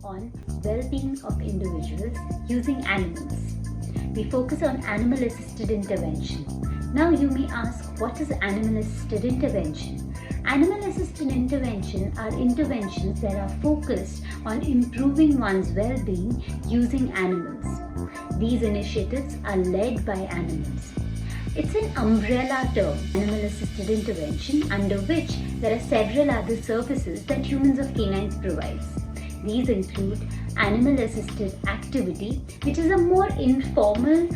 on well-being of individuals using animals. We focus on animal-assisted intervention. Now you may ask, what is animal-assisted intervention? Animal-assisted intervention are interventions that are focused on improving one's well-being using animals. These initiatives are led by animals. It's an umbrella term, animal-assisted intervention, under which there are several other services that humans of canines provides. These include animal-assisted activity, which is a more informal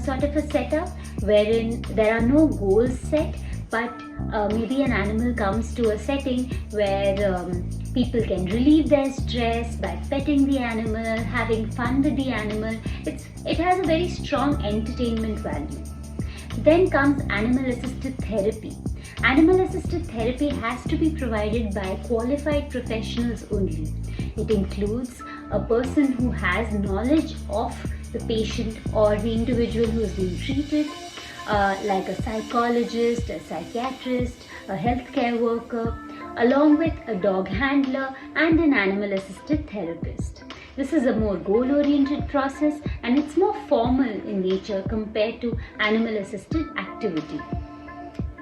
sort of a setup wherein there are no goals set, but maybe an animal comes to a setting where people can relieve their stress by petting the animal, having fun with the animal. It has a very strong entertainment value. Then comes animal-assisted therapy. Animal-assisted therapy has to be provided by qualified professionals only. It includes a person who has knowledge of the patient or the individual who is being treated, like a psychologist, a psychiatrist, a healthcare worker, along with a dog handler and an animal-assisted therapist. This is a more goal-oriented process and it's more formal in nature compared to animal-assisted activity.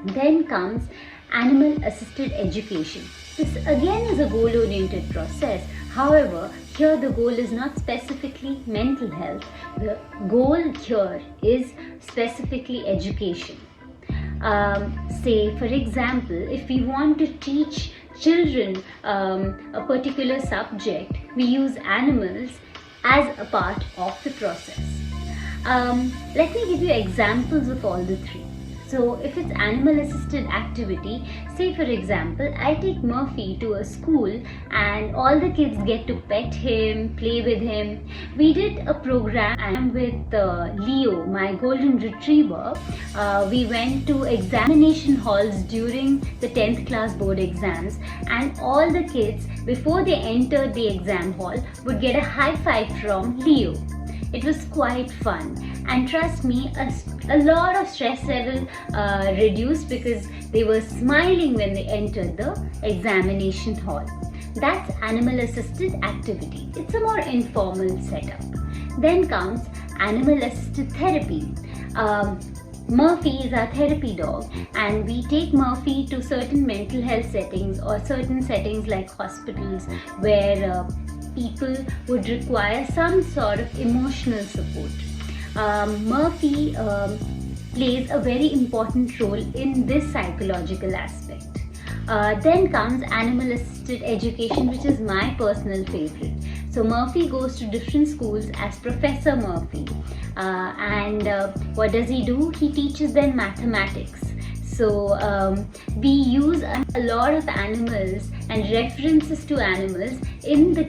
Then comes animal-assisted education. This again is a goal-oriented process. However, here the goal is not specifically mental health. The goal here is specifically education. Say, for example, if we want to teach children a particular subject, we use animals as a part of the process. Let me give you examples of all the three. So if it's animal-assisted activity, say for example, I take Murphy to a school and all the kids get to pet him, play with him. We did a program with Leo, my golden retriever. We went to examination halls during the 10th class board exams, and all the kids, before they entered the exam hall, would get a high five from Leo. It was quite fun, and trust me, a lot of stress level reduced because they were smiling when they entered the examination hall. That's animal-assisted activity. It's a more informal setup. Then comes animal-assisted therapy. Murphy is our therapy dog, and we take Murphy to certain mental health settings or certain settings like hospitals where people would require some sort of emotional support. Murphy plays a very important role in this psychological aspect. Then comes animal-assisted education, which is my personal favorite. So Murphy goes to different schools as Professor Murphy. What does he do? He teaches them mathematics. So we use a lot of animals and references to animals in the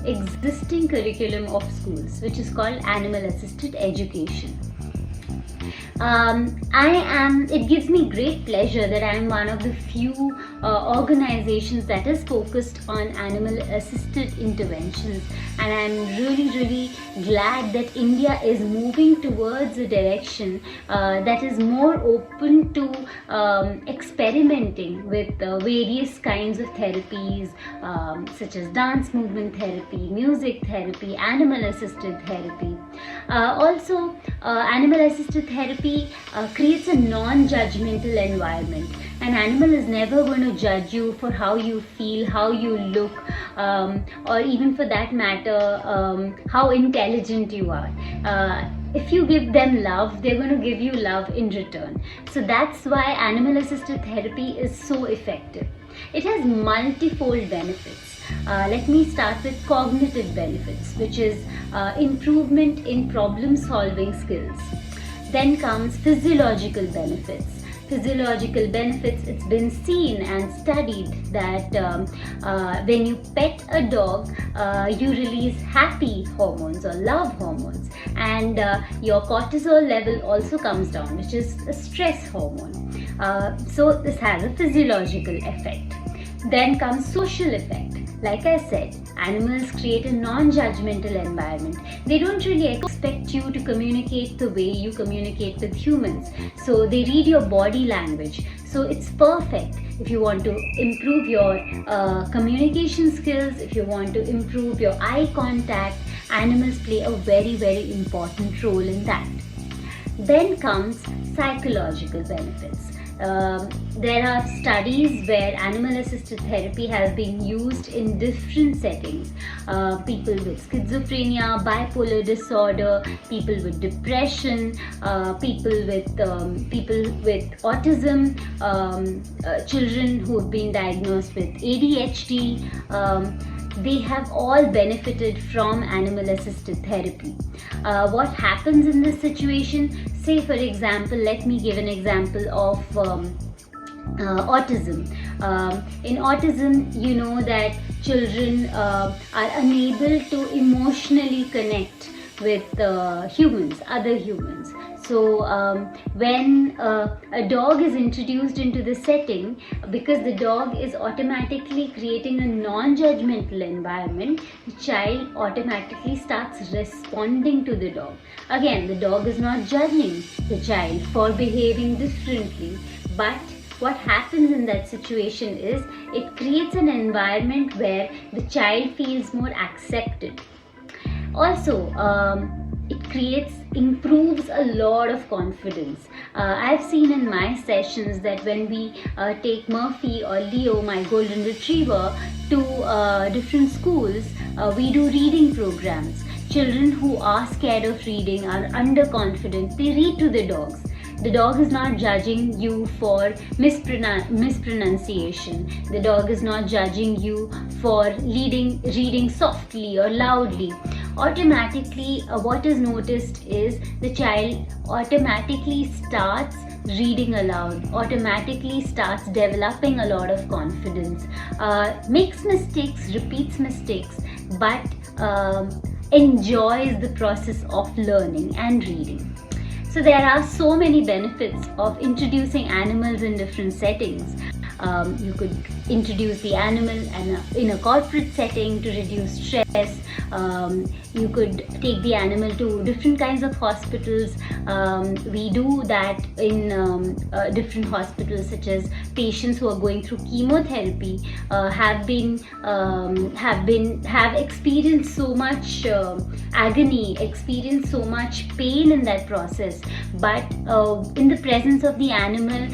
existing curriculum of schools, which is called animal-assisted education. It gives me great pleasure that I am one of the few organizations that is focused on animal-assisted interventions, and I am really glad that India is moving towards a direction that is more open to experimenting with various kinds of therapies such as dance movement therapy, music therapy, animal-assisted therapy. Also, animal-assisted therapy creates a non-judgmental environment. An animal is never going to judge you for how you feel, how you look, or even for that matter, how intelligent you are. If you give them love, they're going to give you love in return. So that's why animal-assisted therapy is so effective. It has multifold benefits. Let me start with cognitive benefits, which is improvement in problem-solving skills. Then comes physiological benefits. Physiological benefits, it's been seen and studied that when you pet a dog, you release happy hormones or love hormones, and your cortisol level also comes down, which is a stress hormone. So this has a physiological effect. Then comes social effect. Like I said, animals create a non-judgmental environment. They don't really expect expect you to communicate the way you communicate with humans. So they read your body language. So it's perfect if you want to improve your communication skills, if you want to improve your eye contact. Animals play a very important role in that. Then comes psychological benefits. There are studies where animal assisted therapy has been used in different settings. People with schizophrenia, bipolar disorder, people with depression, people with autism, children who have been diagnosed with ADHD. They have all benefited from animal assisted therapy. What happens in this situation? Say for example, let me give an example of autism. In autism, you know that children are unable to emotionally connect with humans, other humans. So when a dog is introduced into the setting, because the dog is automatically creating a non-judgmental environment, the child automatically starts responding to the dog. Again, the dog is not judging the child for behaving differently, but what happens in that situation is it creates an environment where the child feels more accepted. Also, it improves a lot of confidence. I've seen in my sessions that when we take Murphy or Leo, my golden retriever, to different schools, we do reading programs. Children who are scared of reading, are underconfident, they read to the dogs. The dog is not judging you for mispronunciation. The dog is not judging you for reading softly or loudly. Automatically, what is noticed is the child automatically starts reading aloud, automatically starts developing a lot of confidence, makes mistakes, repeats mistakes, but enjoys the process of learning and reading. So there are so many benefits of introducing animals in different settings. You could introduce the animal in a corporate setting to reduce stress. You could take the animal to different kinds of hospitals. We do that in different hospitals, such as patients who are going through chemotherapy have experienced so much agony, experienced so much pain in that process. But in the presence of the animal,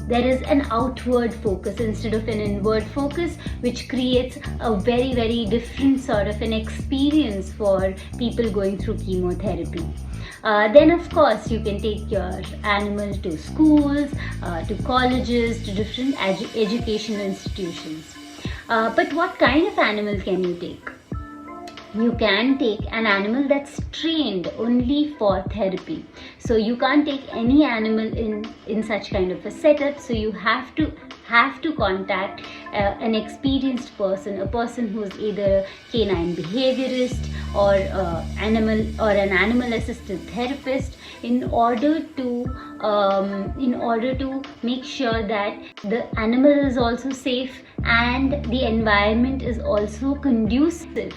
there is an outward focus instead of an inward focus, which creates a very different sort of an experience for people going through chemotherapy. Then of course you can take your animal to schools, to colleges, to different educational institutions. But what kind of animal can you take? You can take an animal that's trained only for therapy. So you can't take any animal in such kind of a setup. So you have to contact an experienced person, a person who is either a canine behaviorist or an animal assisted therapist, in order to make sure that the animal is also safe and the environment is also conducive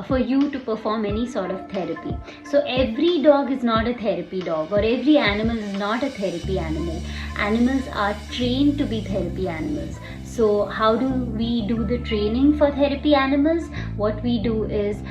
for you to perform any sort of therapy. So every dog is not a therapy dog, or every animal is not a therapy animal. Animals are trained to be therapy animals. So how do we do the training for therapy animals? What we do is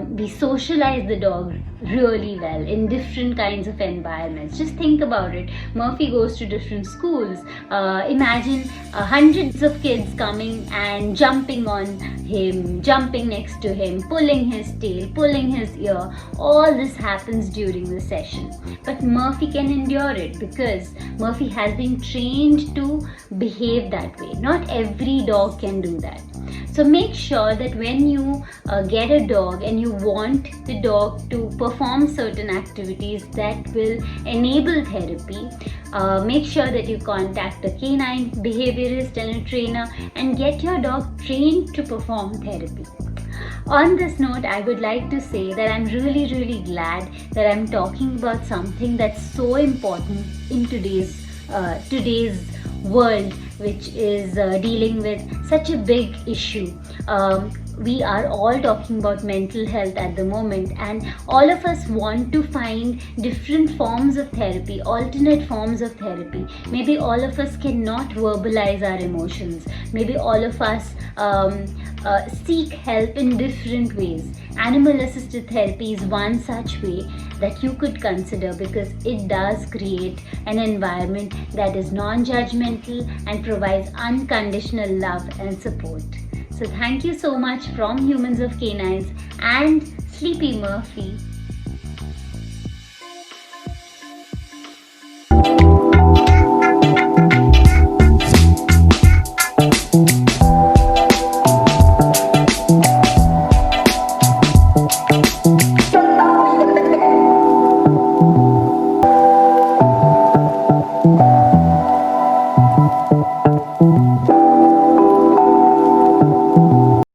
we socialize the dog really well in different kinds of environments. Just think about it. Murphy goes to different schools. Imagine hundreds of kids coming and jumping on him, jumping next to him, pulling his tail, pulling his ear. All this happens during the session. But Murphy can endure it because Murphy has been trained to behave that way. Not every dog can do that. So make sure that when you get a dog and you want the dog to perform certain activities that will enable therapy, make sure that you contact a canine behaviorist and a trainer and get your dog trained to perform therapy. On this note, I would like to say that I'm really glad that I'm talking about something that's so important in today's world which is dealing with such a big issue. We are all talking about mental health at the moment, and all of us want to find different forms of therapy, alternate forms of therapy. Maybe all of us cannot verbalize our emotions. Maybe all of us seek help in different ways. Animal assisted therapy is one such way that you could consider, because it does create an environment that is non-judgmental and provides unconditional love and support. So thank you so much from Humans of Canines and Sleepy Murphy.